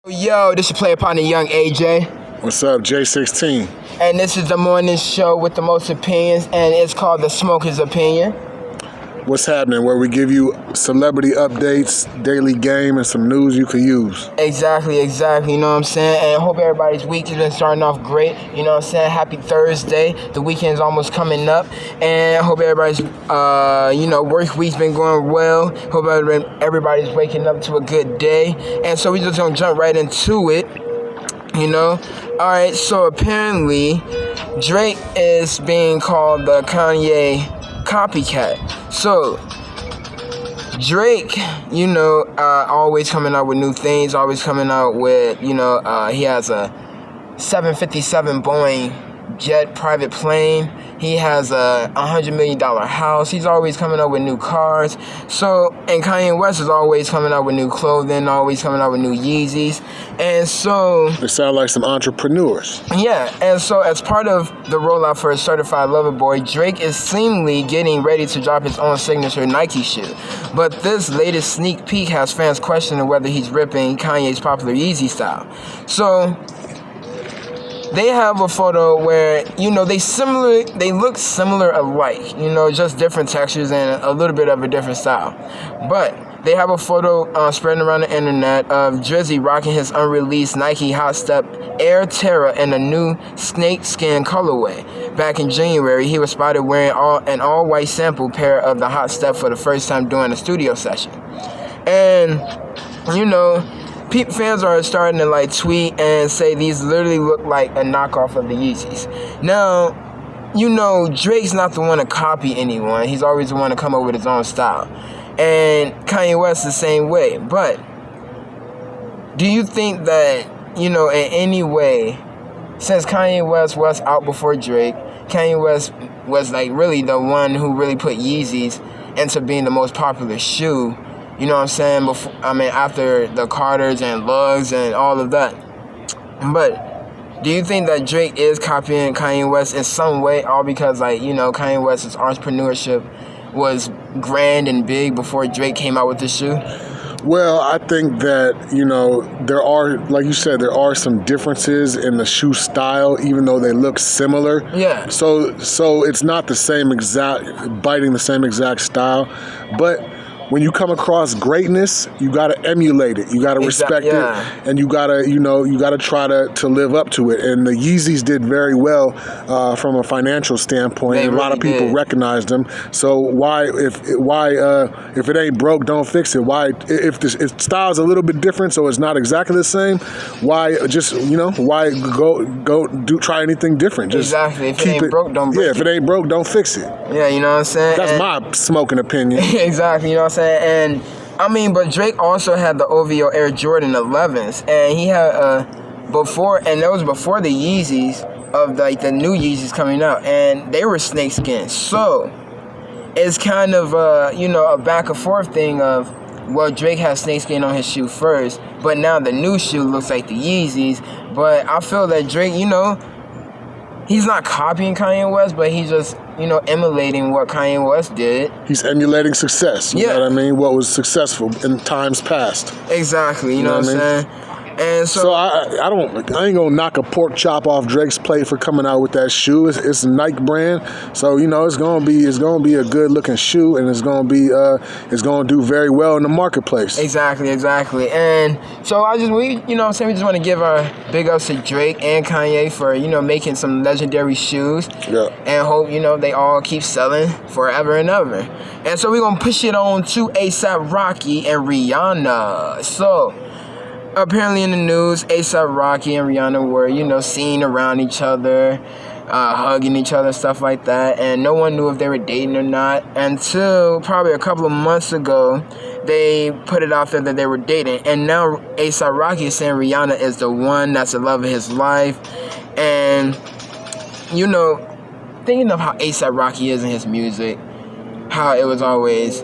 Yo, this is player partner Young AJ. What's up, J16? And this is the morning show with the most opinions, and it's called The Smoker's Opinion. What's happening? Where we give you celebrity updates, daily game, and some news you could use. Exactly, you know what I'm saying? And I hope everybody's week has been starting off great, you know what I'm saying? Happy Thursday. The weekend's almost coming up, and I hope everybody's, work week's been going well. Hope everybody's waking up to a good day. And so we just gonna jump right into it, you know? Alright, so apparently Drake is being called the Kanye copycat. So Drake, always coming out with new things, always coming out with, he has a 757 Boeing jet private plane. He has a $100 million house. He's always coming up with new cars. So, and Kanye West is always coming out with new clothing, always coming out with new Yeezys. And so they sound like some entrepreneurs. Yeah, and so as part of the rollout for his Certified Lover Boy, Drake is seemingly getting ready to drop his own signature Nike shoe. But this latest sneak peek has fans questioning whether he's ripping Kanye's popular Yeezy style. So they have a photo where, they look similar alike, just different textures and a little bit of a different style. But they have a photo spreading around the internet of Drizzy rocking his unreleased Nike Hot Step Air Terra in a new snakeskin colorway. Back in January, he was spotted wearing an all-white sample pair of the Hot Step for the first time during a studio session. And, fans are starting to tweet and say these literally look like a knockoff of the Yeezys. Now, Drake's not the one to copy anyone. He's always the one to come up with his own style. And Kanye West the same way. But do you think that, in any way, since Kanye West was out before Drake, Kanye West was really the one who really put Yeezys into being the most popular shoe, you know what I'm saying? After the Carters and Lugs and all of that. But do you think that Drake is copying Kanye West in some way, all because, Kanye West's entrepreneurship was grand and big before Drake came out with the shoe? Well, I think that, there are, like you said, there are some differences in the shoe style, even though they look similar. Yeah. So it's not the same biting the same exact style, but when you come across greatness, you gotta emulate it. You gotta respect it, and you gotta try to live up to it. And the Yeezys did very well from a financial standpoint. A lot of people recognized them. So why, if it ain't broke, don't fix it? Why, if style's a little bit different, so it's not exactly the same? Why why try anything different? Just exactly. If it ain't broke, don't break it. If it ain't broke, don't fix it. Yeah, you know what I'm saying. That's my smoking opinion. Exactly, you know what I'm saying. And but Drake also had the OVO Air Jordan 11s, and he had that was before the Yeezys of the new Yeezys coming out, and they were snakeskin. So it's kind of a back and forth thing of, well, Drake has snakeskin on his shoe first, but now the new shoe looks like the Yeezys. But I feel that Drake, he's not copying Kanye West, but he's just, emulating what Kanye West did. He's emulating success. You know what I mean? What was successful in times past. Exactly. You know what I'm saying? And so I ain't gonna knock a pork chop off Drake's plate for coming out with that shoe. It's a Nike brand, so it's gonna be a good looking shoe, and it's gonna do very well in the marketplace. Exactly. And so we just want to give our big ups to Drake and Kanye for making some legendary shoes. Yeah. And hope they all keep selling forever and ever. And so we're gonna push it on to A$AP Rocky and Rihanna. So apparently in the news, A$AP Rocky and Rihanna were, seen around each other, hugging each other, stuff like that. And no one knew if they were dating or not until probably a couple of months ago. They put it out there that they were dating. And now A$AP Rocky is saying Rihanna is the one that's the love of his life. And, thinking of how A$AP Rocky is in his music, how it was always,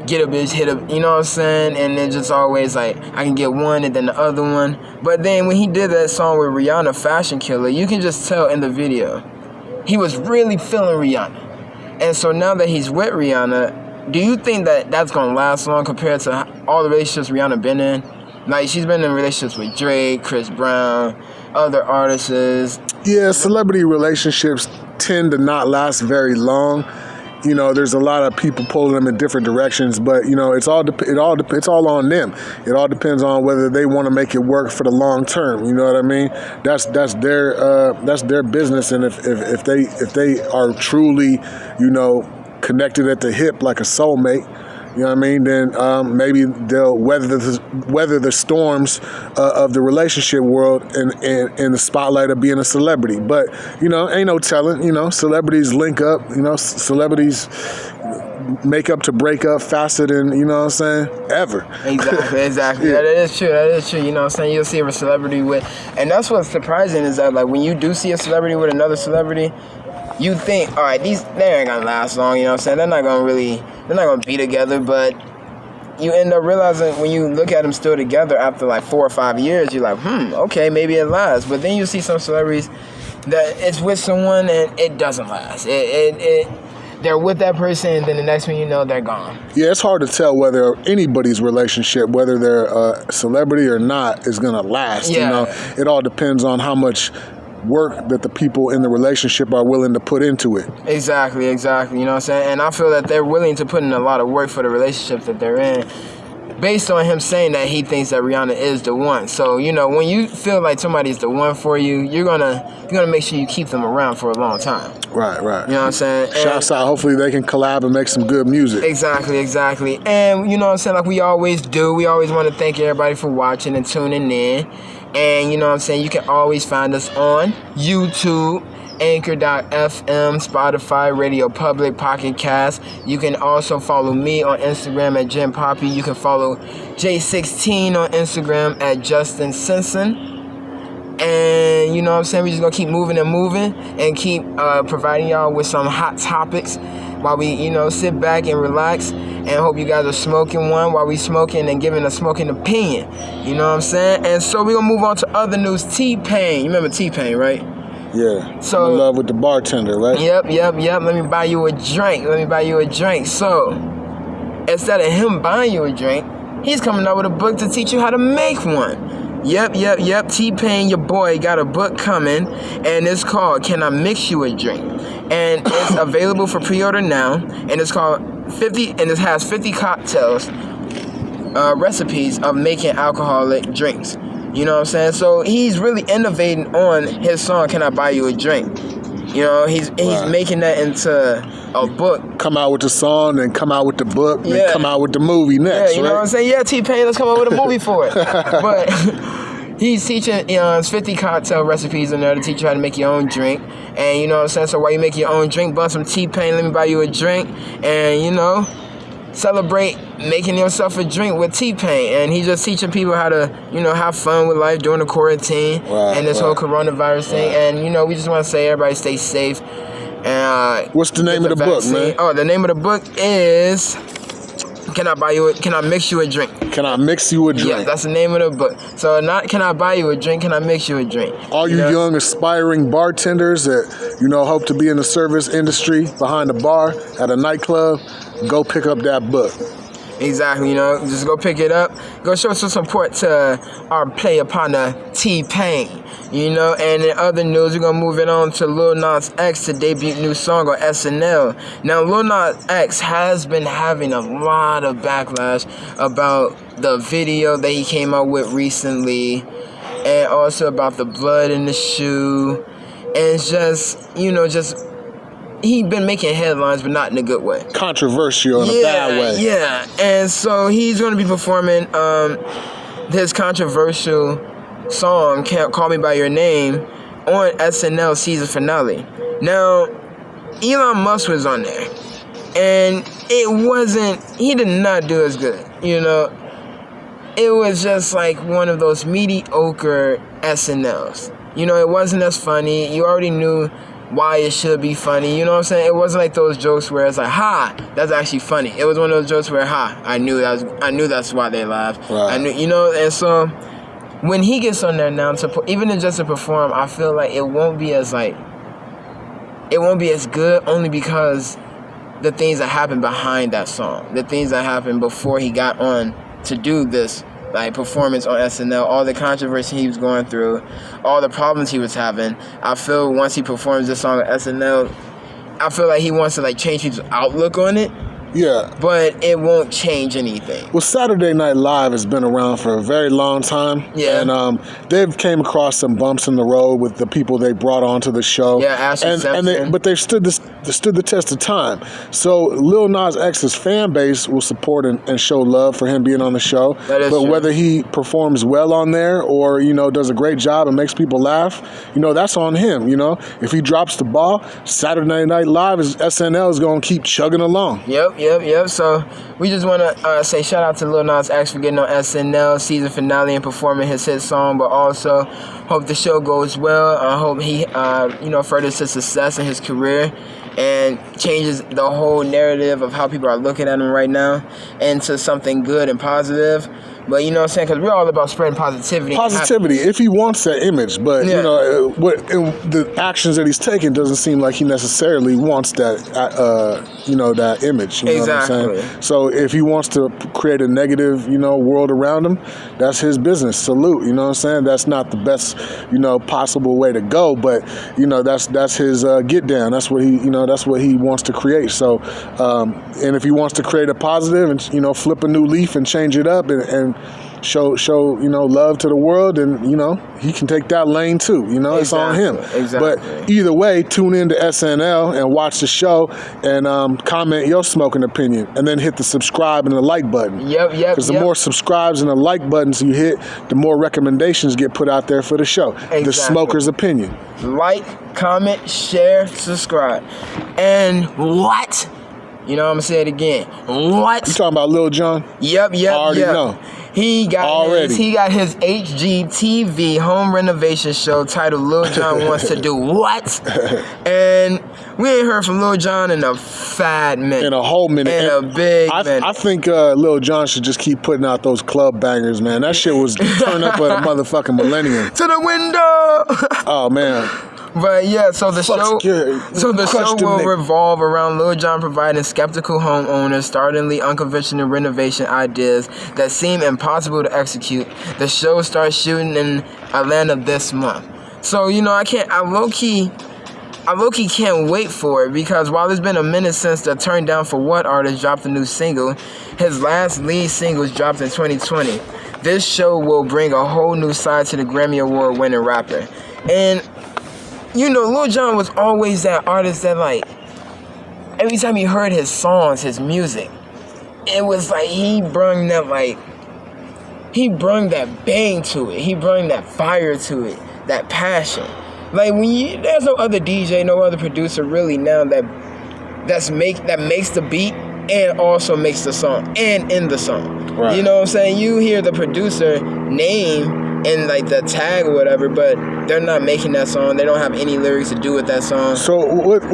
get a bitch, hit a, you know what I'm saying? And then just always I can get one and then the other one. But then when he did that song with Rihanna, Fashion Killer, you can just tell in the video, he was really feeling Rihanna. And so now that he's with Rihanna, do you think that that's going to last long compared to all the relationships Rihanna been in? Like, she's been in relationships with Drake, Chris Brown, other artists. Yeah, celebrity relationships tend to not last very long. You know, there's a lot of people pulling them in different directions, but you know, it's all on them. It all depends on whether they want to make it work for the long term. You know what I mean? That's their business, and if they are truly, you know, connected at the hip like a soulmate, you know what I mean? Then maybe they'll weather the storms of the relationship world in the spotlight of being a celebrity. But you know, ain't no telling. You know, celebrities link up. You know, celebrities make up to break up faster than, you know what I'm saying, ever. Exactly. Yeah. That is true. You know what I'm saying? You'll see a celebrity with, and that's what's surprising is that, like, when you do see a celebrity with another celebrity, you think, all right, they ain't gonna last long, you know what I'm saying? They're not gonna be together, but you end up realizing when you look at them still together after like 4 or 5 years, you're like, okay, maybe it lasts. But then you see some celebrities that it's with someone and it doesn't last. They're with that person, and then the next one you know, they're gone. Yeah, it's hard to tell whether anybody's relationship, whether they're a celebrity or not, is gonna last. Yeah. You know, it all depends on how much work that the people in the relationship are willing to put into it. Exactly. You know what I'm saying? And I feel that they're willing to put in a lot of work for the relationship that they're in, based on him saying that he thinks that Rihanna is the one. So, you know, when you feel like somebody's the one for you, you're gonna make sure you keep them around for a long time. Right. You know what I'm saying? Shouts out. Hopefully they can collab and make some good music. Exactly. And you know what I'm saying? Like we always do. We always want to thank everybody for watching and tuning in. And you know what I'm saying? You can always find us on YouTube, Anchor.fm, Spotify, Radio Public, Pocket Cast. You can also follow me on Instagram at Jim Poppy. You can follow J16 on Instagram at Justin Simpson. And you know what I'm saying? We're just going to keep moving and keep providing y'all with some hot topics while we, you know, sit back and relax. And hope you guys are smoking one while we smoking and giving a smoking opinion. You know what I'm saying? And so we're going to move on to other news. T-Pain. You remember T-Pain, right? Yeah. So, I'm in love with the bartender, right? Yep. Let me buy you a drink. So, instead of him buying you a drink, he's coming out with a book to teach you how to make one. Yep. T-Pain, your boy, got a book coming, and it's called Can I Mix You a Drink? And it's available for pre-order now, and it's called 50, and it has 50 cocktails, recipes of making alcoholic drinks. You know what I'm saying? So he's really innovating on his song, Can I Buy You a Drink? You know, he's making that into a book. Come out with the song, and come out with the book, and come out with the movie next, Yeah, you know what I'm saying? Yeah, T-Pain, let's come up with a movie for it. But he's teaching, it's 50 cocktail recipes in there to teach you how to make your own drink. And you know what I'm saying? So while you make your own drink, bust some T-Pain, let me buy you a drink. And, you know, celebrate making yourself a drink with T-Pain. And he's just teaching people how to, you know, have fun with life during the quarantine and this whole coronavirus thing. And, you know, we just want to say everybody stay safe. And what's the name of the book, man? Oh, the name of the book is Can I Mix You a Drink? Can I Mix You a Drink? Yeah, that's the name of the book. So not Can I Buy You a Drink, Can I Mix You a Drink? All you young aspiring bartenders that, you know, hope to be in the service industry behind the bar at a nightclub, go pick up that book. Exactly, you know, just go pick it up. Go show some support to our player partner, T-Pain. You know, and in other news, we're going to move it on to Lil Nas X to debut new song on SNL. Now, Lil Nas X has been having a lot of backlash about the video that he came out with recently, and also about the blood in the shoe. And it's just, you know, he been making headlines, but not in a good way. Controversial in a bad way. Yeah, and so he's going to be performing his controversial song, Can't Call Me By Your Name, on SNL season finale. Now, Elon Musk was on there, and he did not do as good, you know. It was just like one of those mediocre SNLs. You know, it wasn't as funny. You already knew why it should be funny, you know what I'm saying? It wasn't like those jokes where it's like, ha, that's actually funny. It was one of those jokes where, ha, I knew that's why they laughed. Right. I knew, you know, and so when he gets on there now even just to perform, I feel like it won't be as good, only because the things that happened behind that song, the things that happened before he got on to do this like performance on SNL, all the controversy he was going through, all the problems he was having. I feel once he performs this song on SNL, I feel like he wants to like change people's outlook on it. Yeah. But it won't change anything. Well, Saturday Night Live has been around for a very long time. Yeah. And they've came across some bumps in the road with the people they brought onto the show. Yeah, Ashley Simpson. But they've stood the test of time. So Lil Nas X's fan base will support and show love for him being on the show. That is but true. whether he performs well on there or, does a great job and makes people laugh, that's on him, If he drops the ball, Saturday Night Live SNL is going to keep chugging along. Yep. So we just want to say shout out to Lil Nas X for getting on SNL season finale and performing his hit song, but also hope the show goes well. I hope he, furthers his success in his career and changes the whole narrative of how people are looking at him right now into something good and positive. But you know what I'm saying? Because we're all about spreading positivity. Positivity, if he wants that image. But, Yeah. the actions that he's taking doesn't seem like he necessarily wants that, that image. You know Exactly. what I'm saying? So if he wants to create a negative, world around him, that's his business. Salute. You know what I'm saying? That's not the best, possible way to go. But, that's his get down. That's what he wants to create. So, and if he wants to create a positive and, flip a new leaf and change it up and show love to the world, and he can take that lane too. It's on him. Exactly. But either way, tune in to SNL and watch the show and comment your smoking opinion, and then hit the subscribe and the like button. Yep. Because the more subscribes and the like buttons you hit, the more recommendations get put out there for the show. Exactly. The smoker's opinion. Like, comment, share, subscribe. And what? I'm going to say it again. What? You talking about Lil Jon? Yep. I already know. He got his HGTV home renovation show titled Lil Jon Wants to Do What? And we ain't heard from Lil Jon in a fat minute. In a whole minute. In a big minute. I think Lil Jon should just keep putting out those club bangers, man. That shit was turned up at a motherfucking millennium. To the window! Oh, man. But yeah, so the show will revolve around Lil Jon providing skeptical homeowners startlingly unconventional renovation ideas that seem impossible to execute. The show starts shooting in Atlanta this month. So I low-key can't wait for it, because while it's been a minute since the Turn Down for What artist dropped a new single, his last lead single was dropped in 2020. This show will bring a whole new side to the Grammy Award winning rapper. And Lil Jon was always that artist that, like, every time you heard his songs, his music, it was like he brung that bang to it. He brung that fire to it, that passion. Like, there's no other DJ, no other producer really now that makes the beat and also makes the song and in the song. Right. You know what I'm saying? You hear the producer name and like the tag or whatever, but they're not making that song. They don't have any lyrics to do with that song. So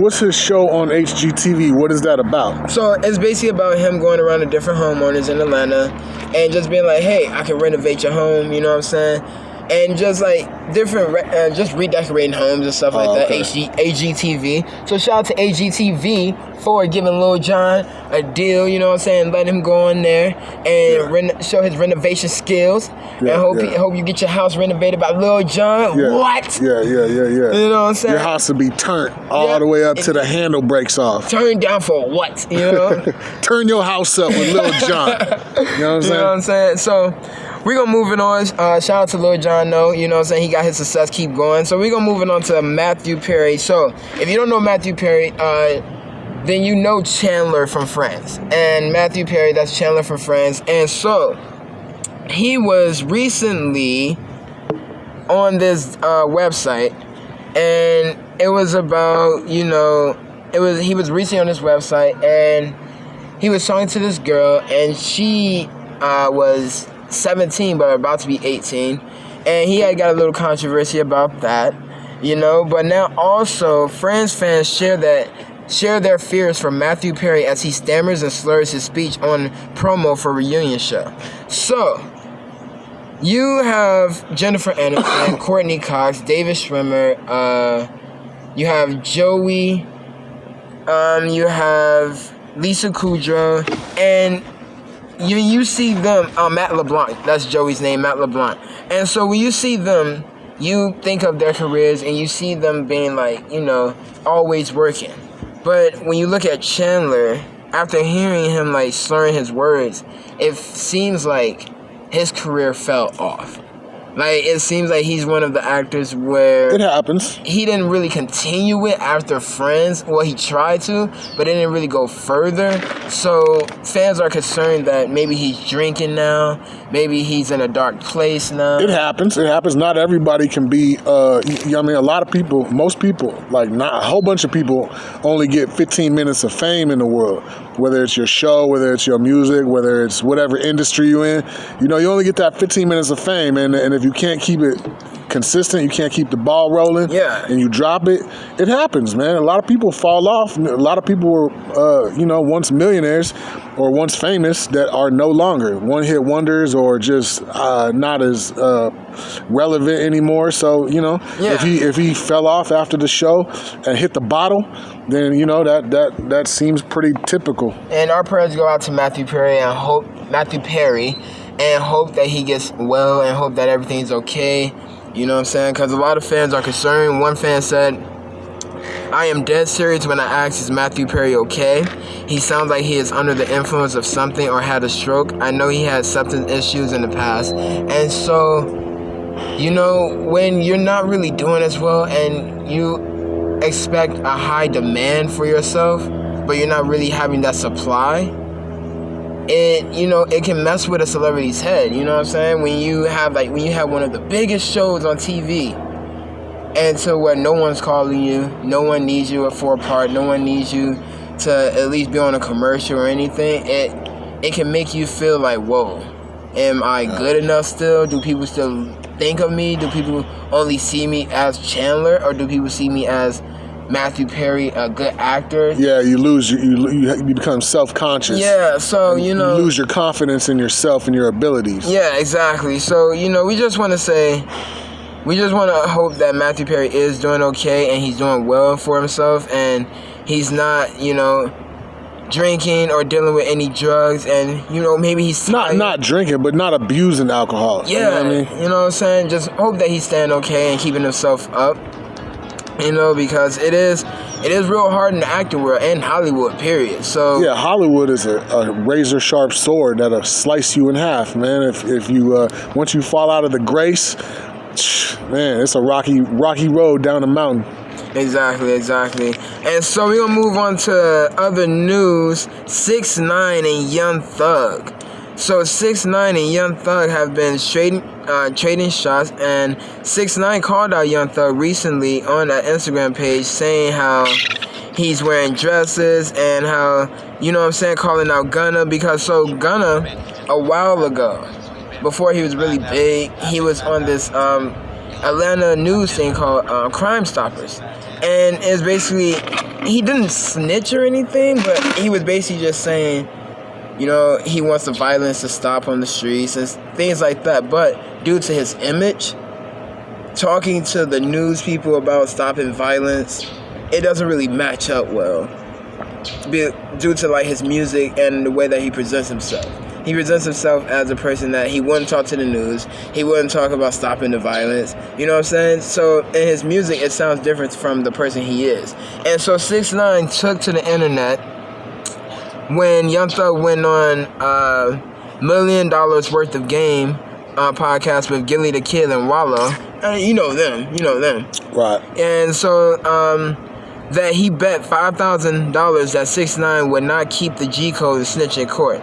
what's his show on HGTV? What is that about? So it's basically about him going around to different homeowners in Atlanta and just being like, hey, I can renovate your home, you know what I'm saying? And just like different, just redecorating homes and stuff like that. Okay. AGTV. So shout out to AGTV for giving Lil Jon a deal, you know what I'm saying? Let him go in there and show his renovation skills. Yeah, and hope you get your house renovated by Lil Jon. Yeah. What? Yeah. You know what I'm saying? Your house will be turned all the way up to the handle breaks off. Turned down for what? You know? Turn your house up with Lil Jon. You know what I'm saying? You know what I'm saying? So we're going to move it on. Shout out to Lil Jon, though. You know what I'm saying? He got his success. Keep going. So we're going to move it on to Matthew Perry. So if you don't know Matthew Perry, then you know Chandler from Friends. And Matthew Perry, that's Chandler from Friends. And so he was recently on this website. And it was about, he was recently on this website. And he was talking to this girl. And she was 17 but about to be 18, and he had got a little controversy about that, but now also Friends fans share their fears for Matthew Perry as he stammers and slurs his speech on promo for reunion show. So you have Jennifer Aniston, Courtney Cox, David Schwimmer, you have Joey, you have Lisa Kudrow, and you see them, Matt LeBlanc, that's Joey's name, Matt LeBlanc. And so when you see them, you think of their careers and you see them being like, always working. But when you look at Chandler, after hearing him like slurring his words, it seems like his career fell off. Like, it seems like he's one of the actors where... It happens. He didn't really continue it after Friends. Well, he tried to, but it didn't really go further. So, fans are concerned that maybe he's drinking now. Maybe he's in a dark place now. It happens. It happens. Not everybody can be... a lot of people, most people, like not a whole bunch of people only get 15 minutes of fame in the world. Whether it's your show, whether it's your music, whether it's whatever industry you're in. You only get that 15 minutes of fame. And if you can't keep it consistent, you can't keep the ball rolling, and you drop it, it happens, man. A lot of people fall off. A lot of people were, once millionaires or once famous that are no longer one-hit wonders or just not as relevant anymore. So, if he fell off after the show and hit the bottle, then, that seems pretty typical. And our prayers go out to Matthew Perry and hope that he gets well and hope that everything's okay. You know what I'm saying? Because a lot of fans are concerned. One fan said, "I am dead serious when I ask, is Matthew Perry okay? He sounds like he is under the influence of something or had a stroke. I know he had substance issues in the past." And so, when you're not really doing as well and you expect a high demand for yourself, but you're not really having that supply, it can mess with a celebrity's head. You know what I'm saying? When you have one of the biggest shows on TV, and to where no one's calling you, no one needs you for a part, no one needs you to at least be on a commercial or anything, it can make you feel like, whoa, am I good enough still? Do people still think of me? Do people only see me as Chandler, or do people see me as Matthew Perry, a good actor? Yeah, you become self-conscious. Yeah, so, you lose your confidence in yourself and your abilities. Yeah, exactly. So, we just want to hope that Matthew Perry is doing okay and he's doing well for himself and he's not, drinking or dealing with any drugs, and, maybe he's not drinking, but not abusing alcohol. Yeah, you know what I mean? You know what I'm saying? Just hope that he's staying okay and keeping himself up. Because it is real hard in the acting world and Hollywood, period. So yeah, Hollywood is a razor sharp sword that'll slice you in half, man. If you once you fall out of the grace, man, it's a rocky road down the mountain. Exactly. And so we're gonna move on to other news. 6ix9ine and Young Thug. So 6ix9ine and Young Thug have been trading shots, and 6ix9ine called out Young Thug recently on an Instagram page saying how he's wearing dresses and how, calling out Gunna, because Gunna, a while ago, before he was really big, he was on this Atlanta news thing called Crime Stoppers. And it's basically, he didn't snitch or anything, but he was basically just saying, he wants the violence to stop on the streets and things like that. But due to his image, talking to the news people about stopping violence, it doesn't really match up well. Due to his music and the way that he presents himself. He presents himself as a person that he wouldn't talk to the news. He wouldn't talk about stopping the violence. You know what I'm saying? So in his music, it sounds different from the person he is. And so 6ix9ine took to the internet when Young Thug went on $1 million worth of game podcast with Gilly the Kid and Wallow. You know them. Right. And so that he bet $5,000 that 6ix9ine would not keep the G code and snitch in court.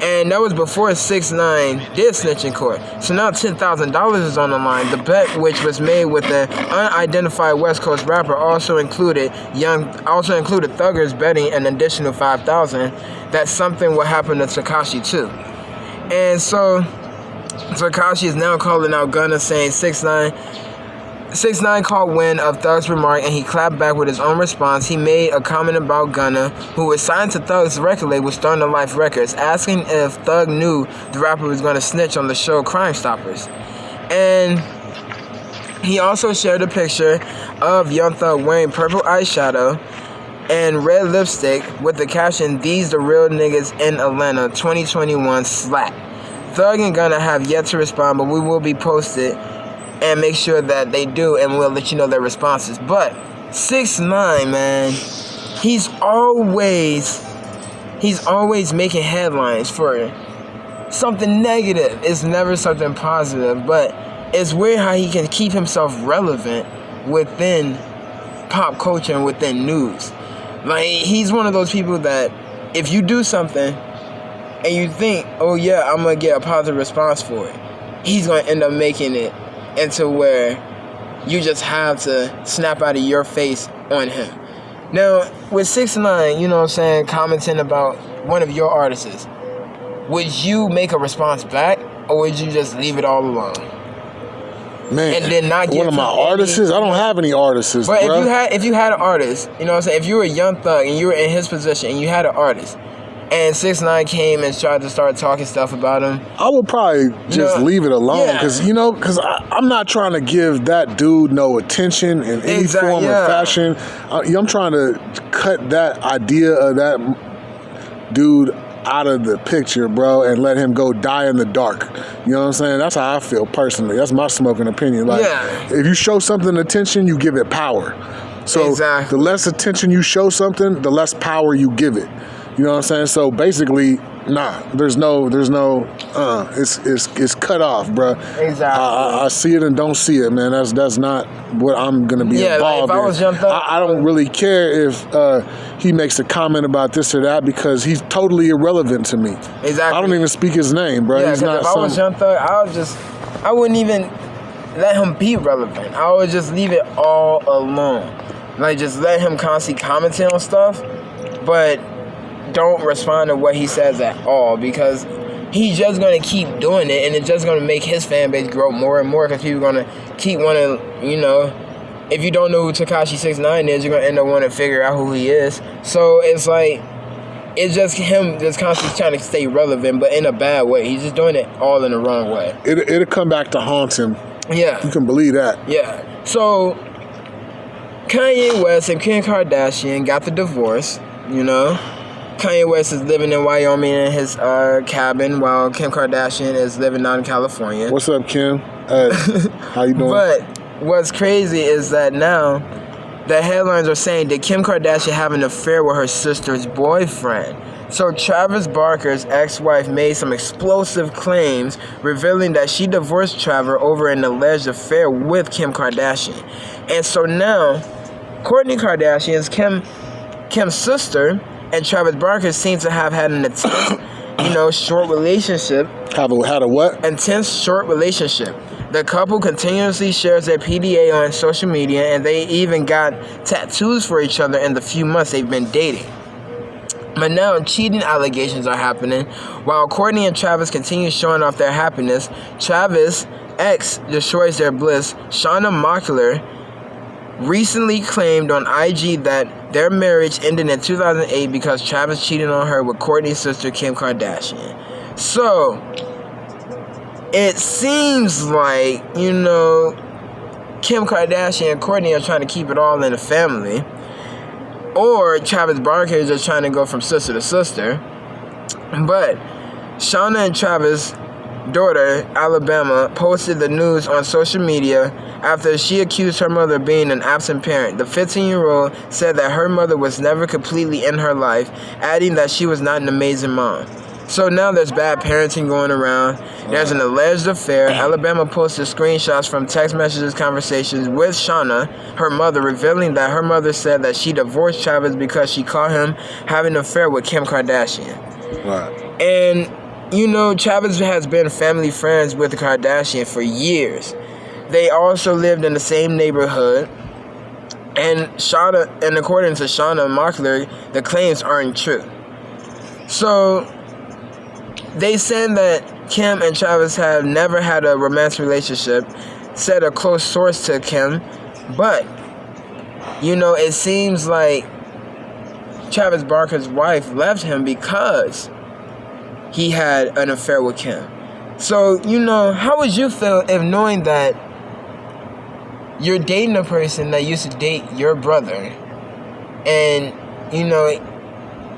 And that was before 6ix9ine did snitch in court. So now $10,000 is on the line. The bet, which was made with an unidentified West Coast rapper, also included Thugger's betting an additional $5,000 that something will happen to Tekashi too. And so Tekashi is now calling out Gunna, saying 6ix9ine caught wind of Thug's remark and he clapped back with his own response. He made a comment about Gunna, who was signed to Thug's record label Stone to Life Records, asking if Thug knew the rapper was going to snitch on the show Crime Stoppers. And he also shared a picture of Young Thug wearing purple eyeshadow and red lipstick with the caption, "These the real niggas in Atlanta 2021 slap." Thug and Gunna have yet to respond, but we will be posted and make sure that they do, and we'll let you know their responses. But 6ix9ine, man, he's always making headlines for something negative. It's never something positive, but it's weird how he can keep himself relevant within pop culture and within news. Like, he's one of those people that if you do something and you think, oh yeah, I'm gonna get a positive response for it, he's gonna end up making it into where you just have to snap out of your face on him. Now, with 6ix9ine, you know what I'm saying, commenting about one of your artists, would you make a response back, or would you just leave it all alone? Man, and then not one of my artists? I don't have any artists, but bro. if you had an artist, you know what I'm saying, if you were a young thug and you were in his position and you had an artist, and 6ix9ine came and tried to start talking stuff about him, I would probably just leave it alone, because I'm not trying to give that dude no attention in any form or fashion. I'm trying to cut that idea of that dude out of the picture, bro, and let him go die in the dark. You know what I'm saying? That's how I feel personally. That's my smoking opinion. Like, if you show something attention, you give it power. So the less attention you show something, the less power you give it. You know what I'm saying? So basically, nah, there's no, it's cut off, bro. Exactly. I see it and don't see it, man. That's not what I'm gonna be involved if I was Young Thug, I don't really care if he makes a comment about this or that, because he's totally irrelevant to me. Exactly. I don't even speak his name, bro. Yeah, he's not. If I was Young Thug, I wouldn't even let him be relevant. I would just leave it all alone. Like, just let him constantly commenting on stuff, but don't respond to what he says at all, because he's just going to keep doing it, and it's just going to make his fan base grow more and more, because people are going to keep wanting, if you don't know who Tekashi 6ix9ine is, you're going to end up wanting to figure out who he is. So it's like, it's just him just constantly trying to stay relevant, but in a bad way. He's just doing it all in the wrong way. It'll come back to haunt him. Yeah. You can believe that. Yeah. So Kanye West and Kim Kardashian got the divorce, Kanye West is living in Wyoming in his cabin, while Kim Kardashian is living out in California. What's up, Kim? How you doing? But what's crazy is that now the headlines are saying, did Kim Kardashian have an affair with her sister's boyfriend? So Travis Barker's ex-wife made some explosive claims, revealing that she divorced Travis over an alleged affair with Kim Kardashian. And so now, Kourtney Kardashian is Kim's sister, and Travis Barker seems to have had an intense, short relationship. Had a what? Intense short relationship. The couple continuously shares their PDA on social media, and they even got tattoos for each other in the few months they've been dating. But now cheating allegations are happening. While Kourtney and Travis continue showing off their happiness, Travis' ex destroys their bliss. Shauna Mockler recently claimed on IG that their marriage ended in 2008 because Travis cheated on her with Kourtney's sister, Kim Kardashian. So, it seems like, Kim Kardashian and Kourtney are trying to keep it all in the family. Or Travis Barker is just trying to go from sister to sister. But Shauna and Travis' daughter, Alabama, posted the news on social media after she accused her mother of being an absent parent. The 15-year-old said that her mother was never completely in her life, adding that she was not an amazing mom. So now there's bad parenting going around. There's an alleged affair. Alabama posted screenshots from text messages, conversations with Shauna, her mother, revealing that her mother said that she divorced Travis because she caught him having an affair with Kim Kardashian. Right. And, Travis has been family friends with the Kardashian for years. They also lived in the same neighborhood. And according to Shauna Mockler, the claims aren't true. So they said that Kim and Travis have never had a romantic relationship, said a close source to Kim. But, it seems like Travis Barker's wife left him because he had an affair with Kim. So, how would you feel if knowing that you're dating a person that used to date your brother, and,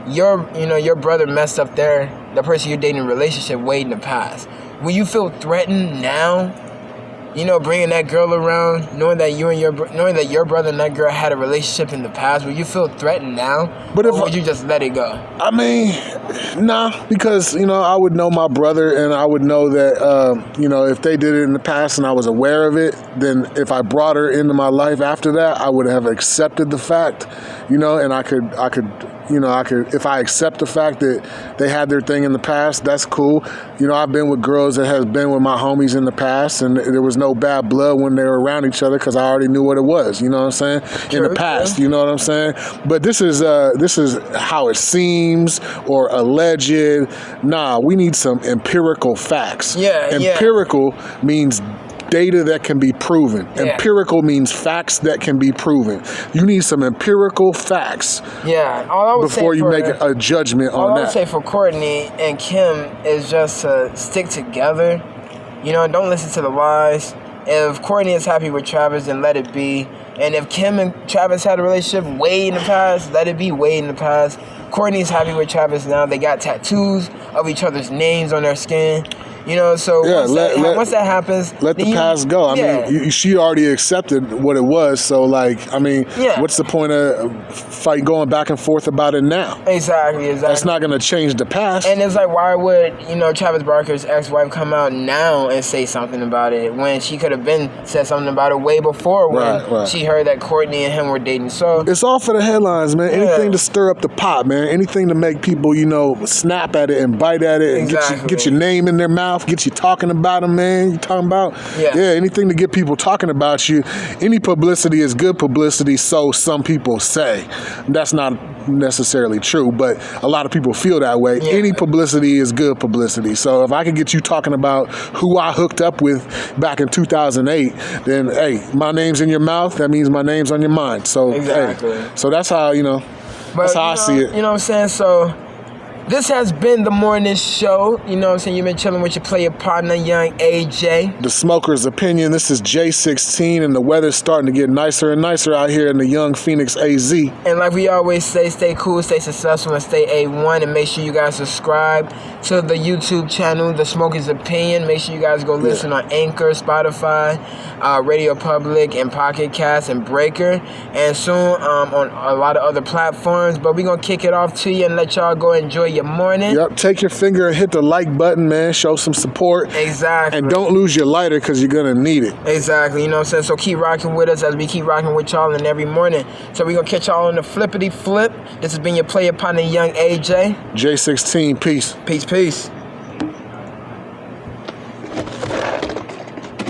your brother messed up the person you're dating in a relationship way in the past. Will you feel threatened now? Bringing that girl around, knowing that your brother and that girl had a relationship in the past, will you feel threatened now? Or would you just let it go? I mean, nah, because, I would know my brother, and I would know that, if they did it in the past and I was aware of it, then if I brought her into my life after that, I would have accepted the fact, and I could, if I accept the fact that they had their thing in the past, that's cool. I've been with girls that have been with my homies in the past, and there was no bad blood when they were around each other because I already knew what it was, you know what I'm saying? In the past, you know what I'm saying? But this is how it seems or alleged. Nah, we need some empirical facts. Empirical means data that can be proven. Empirical means facts that can be proven. You need some empirical facts before you make a judgment on that. All I would say for Courtney and Kim is just to stick together. Don't listen to the lies. If Courtney is happy with Travis, then let it be. And if Kim and Travis had a relationship way in the past, let it be way in the past. Courtney's happy with Travis now. They got tattoos of each other's names on their skin. So once that happens, let the past go. I mean, she already accepted what it was. So, what's the point of going back and forth about it now? Exactly. That's not going to change the past. And it's like, why would Travis Barker's ex-wife come out now and say something about it when she could have said something about it way before when she heard that Courtney and him were dating? So it's all for the headlines, man. Anything to stir up the pot, man. Anything to make people, snap at it and bite at it and get your name in their mouth. Get you talking about them, man. You talking about anything to get people talking about you. Any publicity is good publicity, so some people say. That's not necessarily true, but a lot of people feel that way. Any publicity is good publicity. So if I could get you talking about who I hooked up with back in 2008, then hey, my name's in your mouth. That means my name's on your mind. So so that's how that's how I see it. You know what I'm saying? So this has been the morning show. You know what I'm saying? You've been chilling with your player partner, young AJ. The Smoker's Opinion. This is J16, and the weather's starting to get nicer and nicer out here in the young Phoenix AZ. And like we always say, stay cool, stay successful, and stay A1. And make sure you guys subscribe to the YouTube channel, The Smoker's Opinion. Make sure you guys go listen on Anchor, Spotify, Radio Public, and Pocket Cast, and Breaker. And soon on a lot of other platforms. But we're going to kick it off to you and let y'all go enjoy your morning. Yep, take your finger and hit the like button, man. Show some support. Exactly. And don't lose your lighter because you're going to need it. Exactly. You know what I'm saying? So keep rocking with us as we keep rocking with y'all and every morning. So we're going to catch y'all on the flippity flip. This has been your player partner, young AJ. J16, peace. Peace.